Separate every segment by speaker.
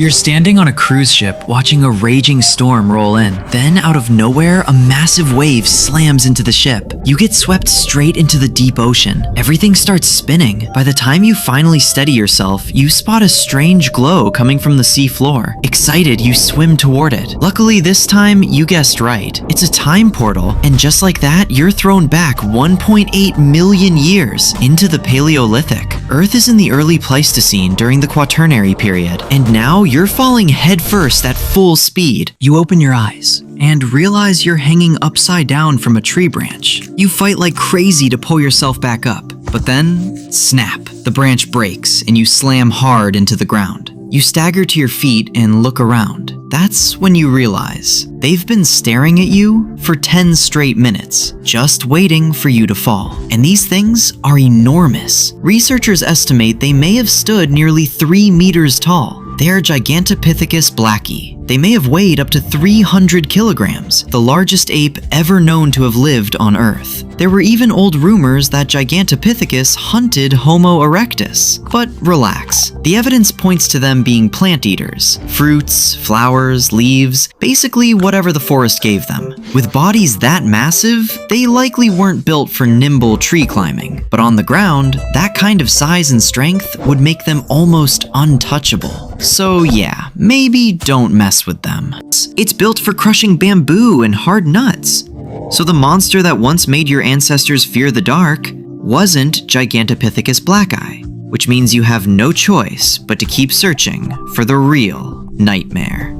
Speaker 1: You're standing on a cruise ship watching a raging storm roll in. Then, out of nowhere, a massive wave slams into the ship. You get swept straight into the deep ocean. Everything starts spinning. By the time you finally steady yourself, you spot a strange glow coming from the sea floor. Excited, you swim toward it. Luckily, this time, you guessed right. It's a time portal, and just like that, you're thrown back 1.8 million years into the Paleolithic. Earth is in the Early Pleistocene during the Quaternary period, and now you're falling headfirst at full speed. You open your eyes and realize you're hanging upside down from a tree branch. You fight like crazy to pull yourself back up, but then, snap, the branch breaks and you slam hard into the ground. You stagger to your feet and look around. That's when you realize they've been staring at you for 10 straight minutes, just waiting for you to fall. And these things are enormous. Researchers estimate they may have stood nearly 3 meters tall. They are Gigantopithecus blacki. They may have weighed up to 300 kilograms, the largest ape ever known to have lived on Earth. There were even old rumors that Gigantopithecus hunted Homo erectus. But relax, the evidence points to them being plant eaters. Fruits, flowers, leaves, basically whatever the forest gave them. With bodies that massive, they likely weren't built for nimble tree climbing. But on the ground, that kind of size and strength would make them almost untouchable. So yeah, maybe don't mess with them. It's built for crushing bamboo and hard nuts. So the monster that once made your ancestors fear the dark wasn't Gigantopithecus blacki, which means you have no choice but to keep searching for the real nightmare.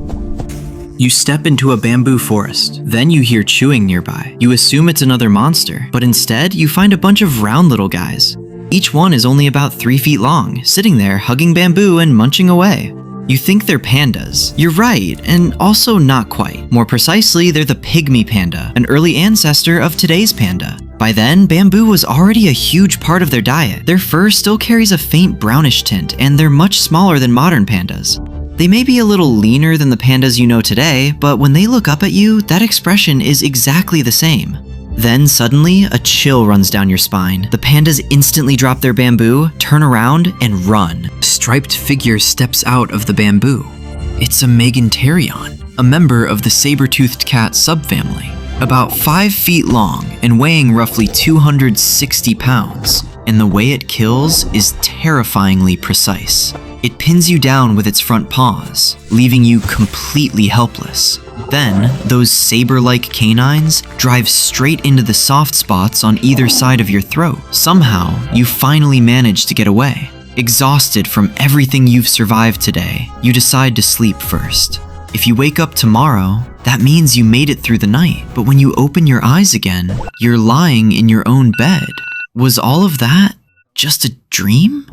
Speaker 1: You step into a bamboo forest, then you hear chewing nearby. You assume it's another monster, but instead you find a bunch of round little guys. Each one is only about 3 feet long, sitting there hugging bamboo and munching away. You think they're pandas. You're right, and also not quite. More precisely, they're the pygmy panda, an early ancestor of today's panda. By then, bamboo was already a huge part of their diet. Their fur still carries a faint brownish tint, and they're much smaller than modern pandas. They may be a little leaner than the pandas you know today, but when they look up at you, that expression is exactly the same. Then suddenly, a chill runs down your spine. The pandas instantly drop their bamboo, turn around, and run. A striped figure steps out of the bamboo. It's a Megantereon, a member of the saber-toothed cat subfamily. About 5 feet long and weighing roughly 260 pounds. And the way it kills is terrifyingly precise. It pins you down with its front paws, leaving you completely helpless. Then, those saber-like canines drive straight into the soft spots on either side of your throat. Somehow, you finally manage to get away. Exhausted from everything you've survived today, you decide to sleep first. If you wake up tomorrow, that means you made it through the night. But when you open your eyes again, you're lying in your own bed. Was all of that just a dream?